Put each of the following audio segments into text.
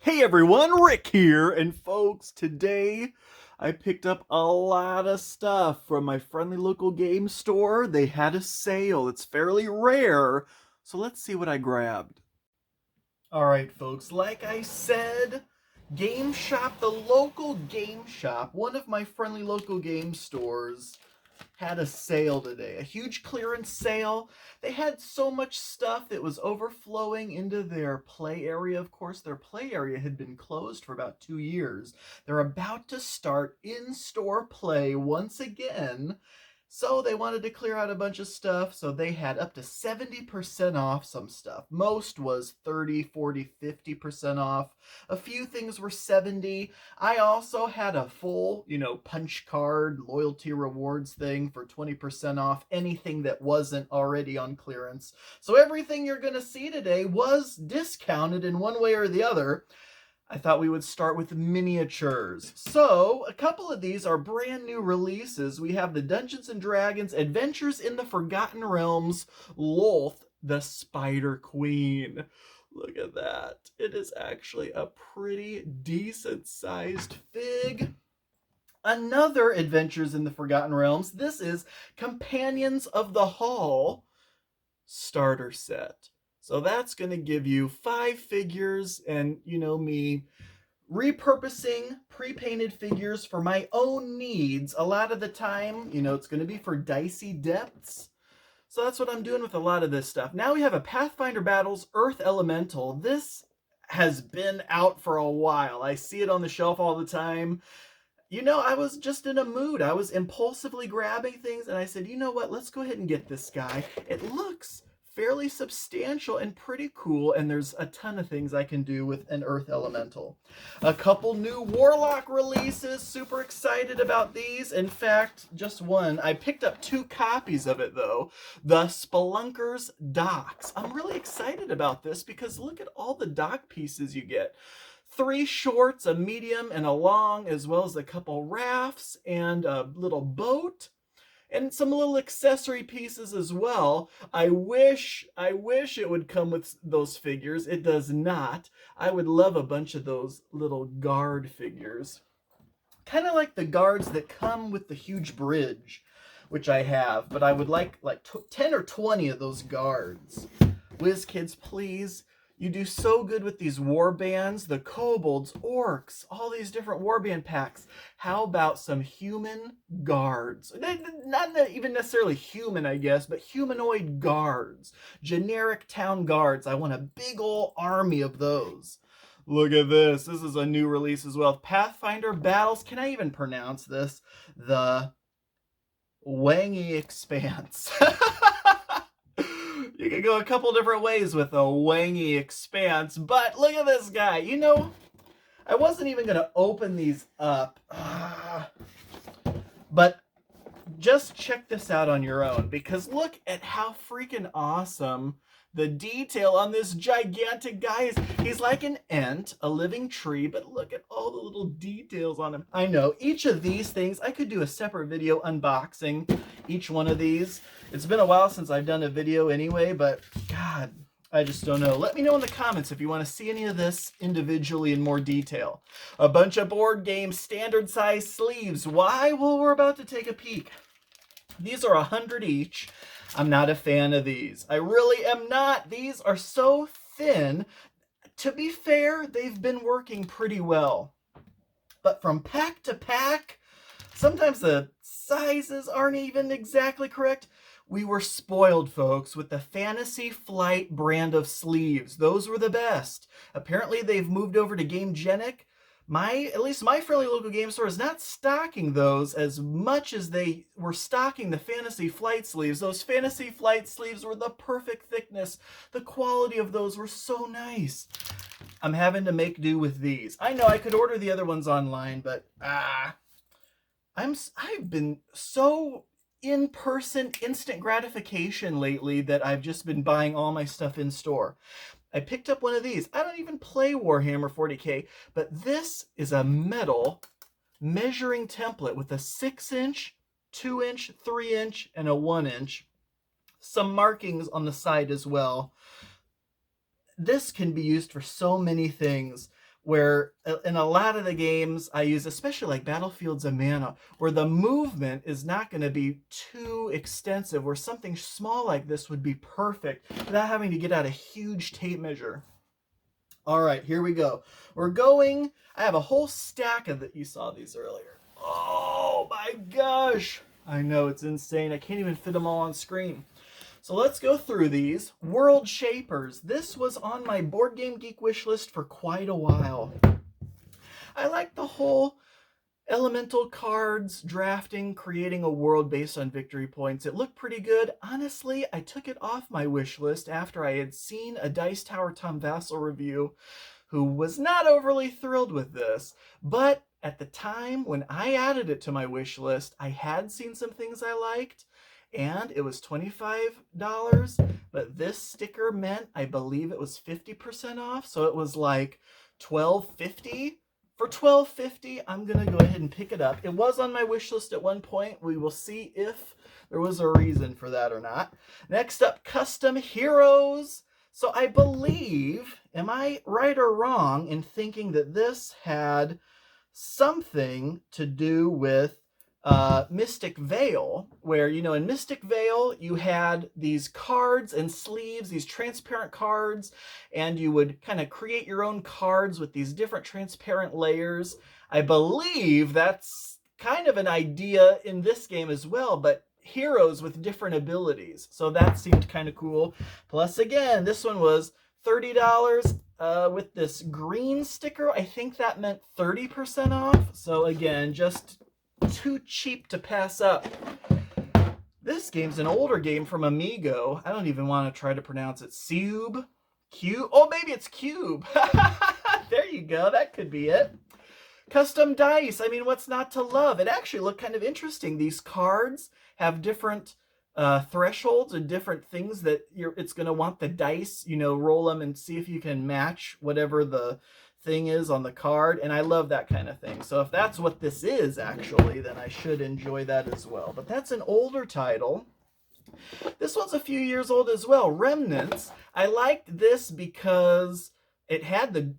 Hey everyone, Rick here, and folks, today I picked up a lot of stuff from my friendly local game store. They had a sale, it's fairly rare, so let's see what I grabbed. Alright folks, like I said, Game Shop, the local game shop, one of my friendly local game stores, had a sale today, a huge clearance sale. They had so much stuff that was overflowing into their play area. Of course, their play area had been closed for about 2 years. They're about to start in-store play once again. So they wanted to clear out a bunch of stuff, so they had up to 70% off some stuff. Most was 30, 40, 50% off. A few things were 70. I also had a full, punch card loyalty rewards thing for 20% off anything that wasn't already on clearance. So everything you're going to see today was discounted in one way or the other. I thought we would start with miniatures. So, a couple of these are brand new releases. We have the Dungeons & Dragons Adventures in the Forgotten Realms Lolth, the Spider Queen. Look at that. It is actually a pretty decent sized fig. Another Adventures in the Forgotten Realms. This is Companions of the Hall starter set. So that's going to give you 5 figures, and me repurposing pre-painted figures for my own needs. A lot of the time, it's going to be for dicey depths. So that's what I'm doing with a lot of this stuff. Now we have a Pathfinder Battles Earth Elemental. This has been out for a while. I see it on the shelf all the time. I was just in a mood. I was impulsively grabbing things, and I said, you know what, let's go ahead and get this guy. It looks fairly substantial and pretty cool, and there's a ton of things I can do with an Earth Elemental. A couple new Warlock releases. Super excited about these. In fact, just one. I picked up 2 copies of it, though. The Spelunker's Docks. I'm really excited about this because look at all the dock pieces you get. 3 shorts, a medium, and a long, as well as a couple rafts and a little boat, and some little accessory pieces as well. I wish it would come with those figures. It does not. I would love a bunch of those little guard figures. Kind of like the guards that come with the huge bridge, which I have, but I would like 10 or 20 of those guards. WizKids, please. You do so good with these war bands, the kobolds, orcs, all these different warband packs. How about some human guards? Not even necessarily human, I guess, but humanoid guards. Generic town guards. I want a big old army of those. Look at this. This is a new release as well. Pathfinder Battles. Can I even pronounce this? The Wangy Expanse. You can go a couple different ways with a wangy expanse, but look at this guy. I wasn't even going to open these up, but just check this out on your own, because look at how freaking awesome the detail on this gigantic guy is. He's like an ant, a living tree, but look at all the little details on him. I know, each of these things, I could do a separate video unboxing each one of these. It's been a while since I've done a video anyway, but God, I just don't know. Let me know in the comments if you want to see any of this individually in more detail. A bunch of board game standard size sleeves. Why? Well, we're about to take a peek. These are 100 each. I'm not a fan of these. I really am not. These are so thin. To be fair, they've been working pretty well. But from pack to pack, sometimes the sizes aren't even exactly correct. We were spoiled, folks, with the Fantasy Flight brand of sleeves. Those were the best. Apparently, they've moved over to Gamegenic. At least my friendly local game store is not stocking those as much as they were stocking the Fantasy Flight sleeves. Those Fantasy Flight sleeves were the perfect thickness. The quality of those were so nice. I'm having to make do with these. I know I could order the other ones online, but I've been so in-person instant gratification lately that I've just been buying all my stuff in store. I picked up one of these. I don't even play Warhammer 40k, but this is a metal measuring template with a 6-inch, 2-inch, 3-inch, and a 1-inch. Some markings on the side as well. This can be used for so many things. where in a lot of the games I use, especially like Battlefields and Mana, where the movement is not going to be too extensive, where something small like this would be perfect without having to get out a huge tape measure. All right, here we go. We're going. I have a whole stack of that. You saw these earlier. Oh my gosh. I know, it's insane. I can't even fit them all on screen. So let's go through these. World Shapers. This was on my Board Game Geek wish list for quite a while. I like the whole elemental cards, drafting, creating a world based on victory points. It looked pretty good. Honestly, I took it off my wish list after I had seen a Dice Tower Tom Vassell review who was not overly thrilled with this. But at the time when I added it to my wish list, I had seen some things I liked, and it was $25, but this sticker meant, I believe it was 50% off, so it was like $12.50. For $12.50, I'm going to go ahead and pick it up. It was on my wish list at one point. We will see if there was a reason for that or not. Next up, Custom Heroes. So I believe, am I right or wrong in thinking that this had something to do with Mystic Veil, where, you know, in Mystic Veil, you had these cards and sleeves, these transparent cards, and you would kind of create your own cards with these different transparent layers. I believe that's kind of an idea in this game as well, but heroes with different abilities. So that seemed kind of cool. Plus, again, this one was $30 with this green sticker. I think that meant 30% off. So again, just too cheap to pass up. This game's an older game from Amigo. I don't even want to try to pronounce it. Cube? Cube? Oh, maybe it's Cube. There you go. That could be it. Custom dice. I mean, what's not to love? It actually looked kind of interesting. These cards have different thresholds and different things that it's going to want the dice, you know, roll them and see if you can match whatever the thing is on the card, and I love that kind of thing. So if that's what this is actually, then I should enjoy that as well. But that's an older title. This one's a few years old as well. Remnants. I liked this because it had the,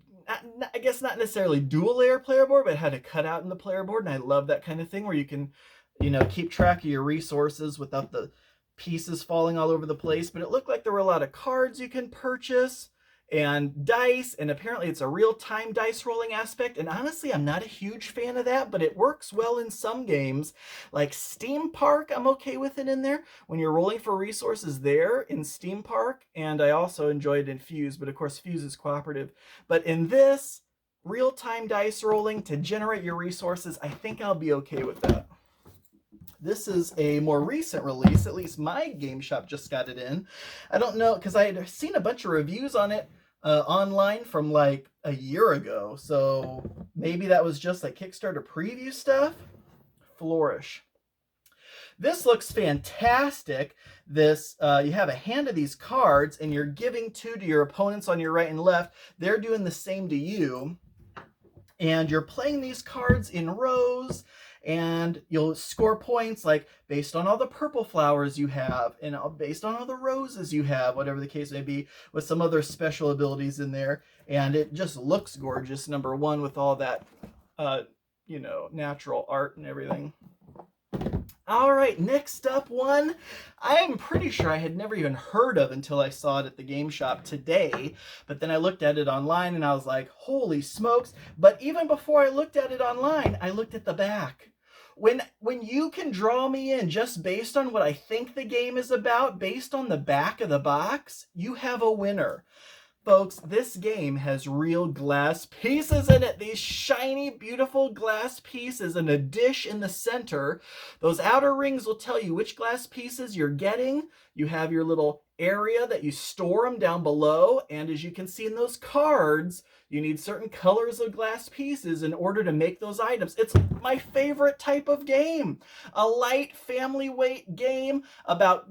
I guess not necessarily dual layer player board, but it had a cutout in the player board, and I love that kind of thing where you can, you know, keep track of your resources without the pieces falling all over the place. But it looked like there were a lot of cards you can purchase and dice, and apparently it's a real-time dice rolling aspect, and honestly I'm not a huge fan of that, but it works well in some games. Like Steam Park, I'm okay with it in there when you're rolling for resources there in Steam Park, and I also enjoyed it in Fuse, but of course Fuse is cooperative. But in this, real-time dice rolling to generate your resources, I think I'll be okay with that. This is a more recent release, at least my game shop just got it in. I don't know, because I had seen a bunch of reviews on it online from like a year ago, so maybe that was just like Kickstarter preview stuff. Flourish. This looks fantastic. This you have a hand of these cards, and you're giving two to your opponents on your right and left. They're doing the same to you, and you're playing these cards in rows, and you'll score points like based on all the purple flowers you have and based on all the roses you have, whatever the case may be, with some other special abilities in there. And it just looks gorgeous, number one, with all that you know, natural art and everything. All right, next up one I'm pretty sure I had never even heard of until I saw it at the game shop today, but then I looked at it online and I was like, holy smokes. But even before I looked at it online, I looked at the back. When you can draw me in just based on what I think the game is about, based on the back of the box, you have a winner. Folks, this game has real glass pieces in it. These shiny, beautiful glass pieces and a dish in the center. Those outer rings will tell you which glass pieces you're getting. You have your little area that you store them down below. And as you can see in those cards, you need certain colors of glass pieces in order to make those items. It's my favorite type of game. A light family weight game about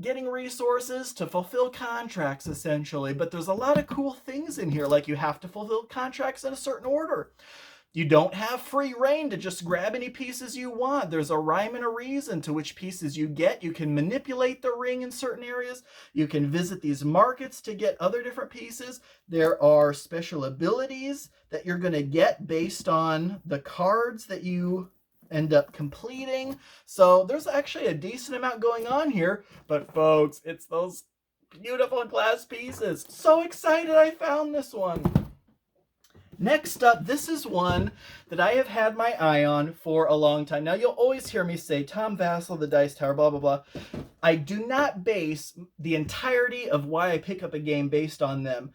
getting resources to fulfill contracts, essentially. But there's a lot of cool things in here, like you have to fulfill contracts in a certain order. You don't have free reign to just grab any pieces you want. There's a rhyme and a reason to which pieces you get. You can manipulate the ring in certain areas. You can visit these markets to get other different pieces. There are special abilities that you're going to get based on the cards that you end up completing. So there's actually a decent amount going on here. But folks, it's those beautiful glass pieces. So excited I found this one. Next up, this is one that I have had my eye on for a long time. Now, you'll always hear me say, Tom Vassell, the Dice Tower, blah, blah, blah. I do not base the entirety of why I pick up a game based on them.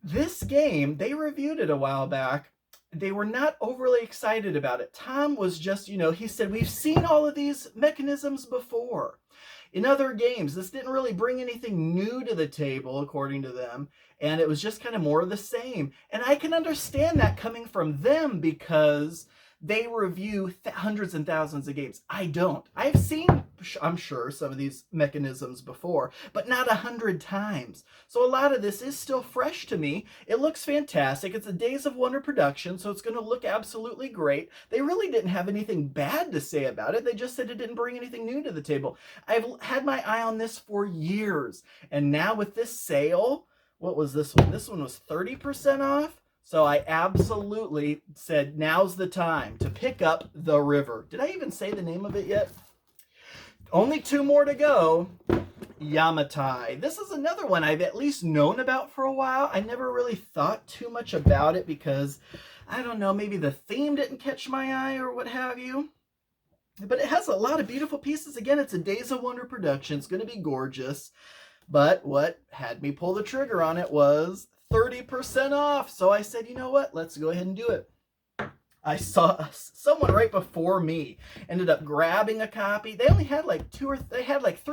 This game, they reviewed it a while back. They were not overly excited about it. Tom was just, he said, we've seen all of these mechanisms before in other games. This didn't really bring anything new to the table, according to them. And it was just kind of more of the same. And I can understand that coming from them because they review hundreds and thousands of games. I don't. I've seen, I'm sure, some of these mechanisms before, but not 100 times. So a lot of this is still fresh to me. It looks fantastic. It's a Days of Wonder production, so it's going to look absolutely great. They really didn't have anything bad to say about it. They just said it didn't bring anything new to the table. I've had my eye on this for years. And now with this sale, what was this one? This one was 30% off. So I absolutely said, now's the time to pick up The River. Did I even say the name of it yet? Only 2 more to go. Yamatai. This is another one I've at least known about for a while. I never really thought too much about it because, I don't know, maybe the theme didn't catch my eye or what have you. But it has a lot of beautiful pieces. Again, it's a Days of Wonder production. It's going to be gorgeous. But what had me pull the trigger on it was 30% off. So I said, you know what? Let's go ahead and do it. I saw someone right before me ended up grabbing a copy. They only had like 3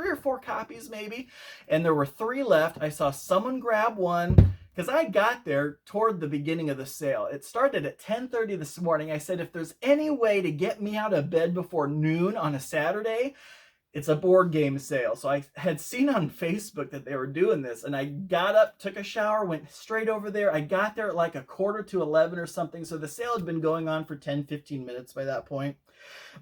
or 4 copies maybe, and there were 3 left. I saw someone grab one because I got there toward the beginning of the sale. It started at 10:30 this morning. I said, if there's any way to get me out of bed before noon on a Saturday, it's a board game sale. So I had seen on Facebook that they were doing this, and I got up, took a shower, went straight over there. I got there at like 10:45 or something. So the sale had been going on for 10-15 minutes by that point.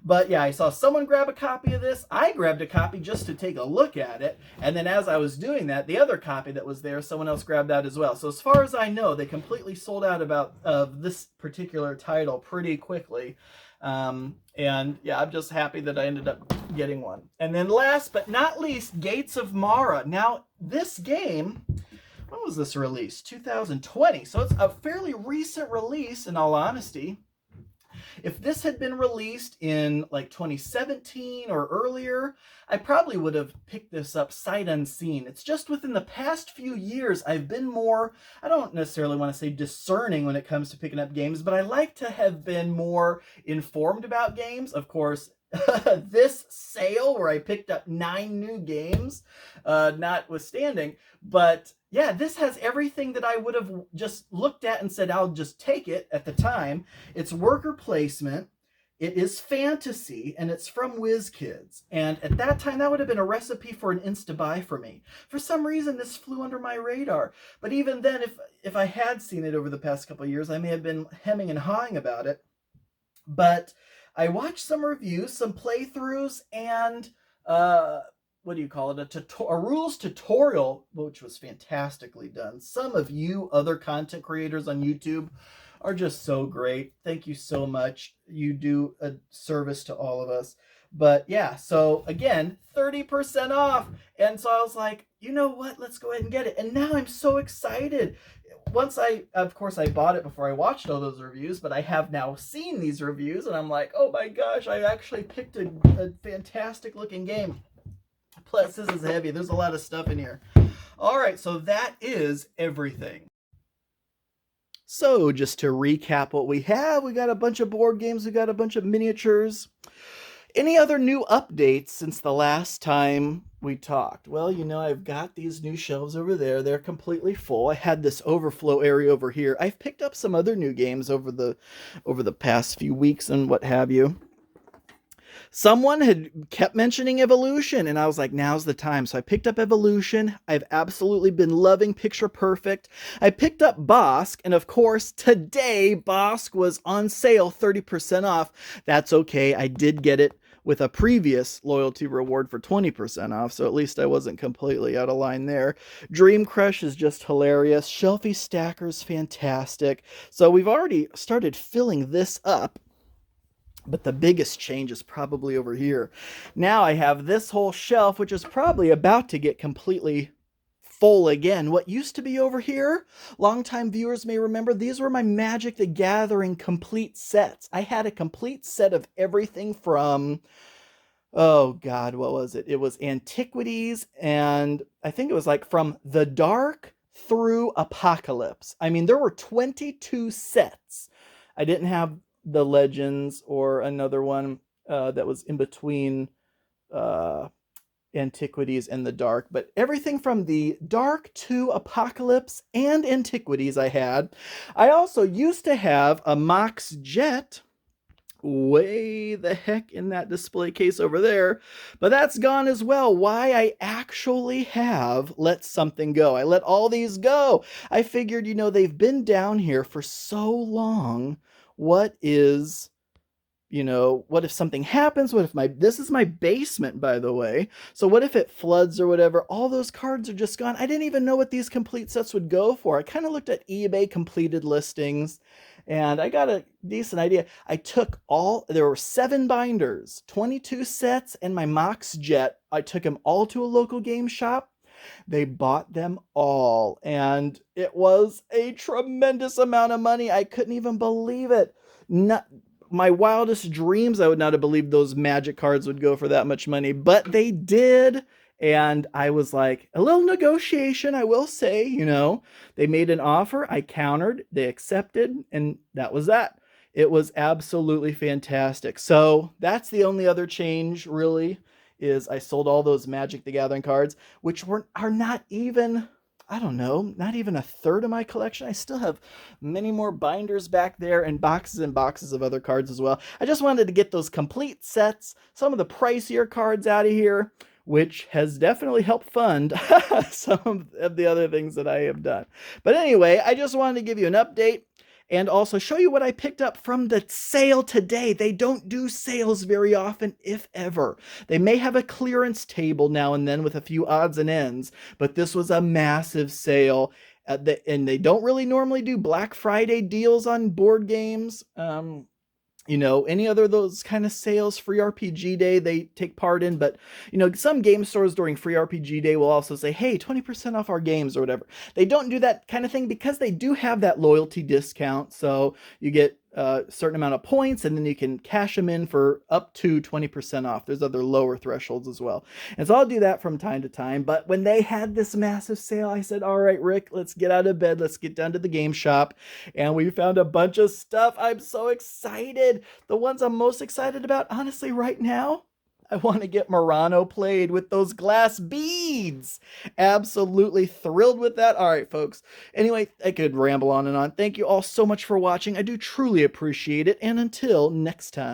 But yeah, I saw someone grab a copy of this. I grabbed a copy just to take a look at it. And then as I was doing that, the other copy that was there, someone else grabbed that as well. So as far as I know, they completely sold out of this particular title pretty quickly. And yeah, I'm just happy that I ended up getting one. And then last but not least, Gates of Mara. Now, this game, when was this released? 2020. So it's a fairly recent release, in all honesty. If this had been released in like 2017 or earlier, I probably would have picked this up sight unseen. It's just within the past few years, I've been more, I don't necessarily want to say discerning when it comes to picking up games, but I like to have been more informed about games. Of course, this sale where I picked up 9 new games, notwithstanding, but yeah, this has everything that I would have just looked at and said, I'll just take it at the time. It's worker placement, it is fantasy, and it's from WizKids. And at that time, that would have been a recipe for an insta-buy for me. For some reason, this flew under my radar. But even then, if I had seen it over the past couple of years, I may have been hemming and hawing about it. But I watched some reviews, some playthroughs, and what do you call it? A rules tutorial, which was fantastically done. Some of you other content creators on YouTube are just so great. Thank you so much. You do a service to all of us. But yeah, so again, 30% off. And so I was like, you know what? Let's go ahead and get it. And now I'm so excited. Of course, I bought it before I watched all those reviews, but I have now seen these reviews, and I'm like, oh my gosh, I actually picked a fantastic looking game. Plus, this is heavy. There's a lot of stuff in here. All right, so that is everything. So just to recap what we got a bunch of board games, we got a bunch of miniatures. Any other new updates since the last time we talked? Well, I've got these new shelves over there. They're completely full. I had this overflow area over here. I've picked up some other new games over the past few weeks and what have you. Someone had kept mentioning Evolution, and I was like, now's the time. So I picked up Evolution. I've absolutely been loving Picture Perfect. I picked up Bosk, and of course, today Bosk was on sale, 30% off. That's okay. I did get it with a previous loyalty reward for 20% off, so at least I wasn't completely out of line there. Dream Crush is just hilarious. Shelfie Stacker's fantastic. So we've already started filling this up. But the biggest change is probably over here. Now I have this whole shelf, which is probably about to get completely full again. What used to be over here, longtime viewers may remember, these were my Magic the Gathering complete sets. I had a complete set of everything from, oh God, what was it? It was Antiquities, and I think it was like from the Dark through Apocalypse. I mean, there were 22 sets. I didn't have the Legends or another one that was in between Antiquities and the Dark, but everything from the Dark to Apocalypse and Antiquities I had. I also used to have a Mox Jet way the heck in that display case over there, but that's gone as well. Why? I actually have let something go. I let all these go. I figured, you know, they've been down here for so long. What is, you know, what if something happens? What if this is my basement, by the way. So what if it floods or whatever? All those cards are just gone. I didn't even know what these complete sets would go for. I kind of looked at eBay completed listings and I got a decent idea. I took there were 7 binders, 22 sets, and my Mox Jet. I took them all to a local game shop. They bought them all, and it was a tremendous amount of money. I couldn't even believe it. Not my wildest dreams, I would not have believed those Magic cards would go for that much money, but they did. And I was like, a little negotiation, I will say, you know, they made an offer, I countered, they accepted, and that was that. It was absolutely fantastic. So that's the only other change, really, is I sold all those Magic the Gathering cards, which are not even, I don't know, not even a third of my collection. I still have many more binders back there and boxes of other cards as well. I just wanted to get those complete sets, some of the pricier cards out of here, which has definitely helped fund some of the other things that I have done. But anyway, I just wanted to give you an update and also show you what I picked up from the sale today. They don't do sales very often, if ever. They may have a clearance table now and then with a few odds and ends, but this was a massive sale. And they don't really normally do Black Friday deals on board games. You know, any other of those kind of sales, free RPG day, they take part in. But, you know, some game stores during free RPG day will also say, hey, 20% off our games or whatever. They don't do that kind of thing because they do have that loyalty discount. So you get a certain amount of points and then you can cash them in for up to 20% off. There's other lower thresholds as well. And so I'll do that from time to time. But when they had this massive sale, I said, all right, Rick, let's get out of bed. Let's get down to the game shop. And we found a bunch of stuff. I'm so excited. The ones I'm most excited about, honestly, right now, I want to get Murano played with those glass beads. Absolutely thrilled with that. All right, folks. Anyway, I could ramble on and on. Thank you all so much for watching. I do truly appreciate it. And until next time.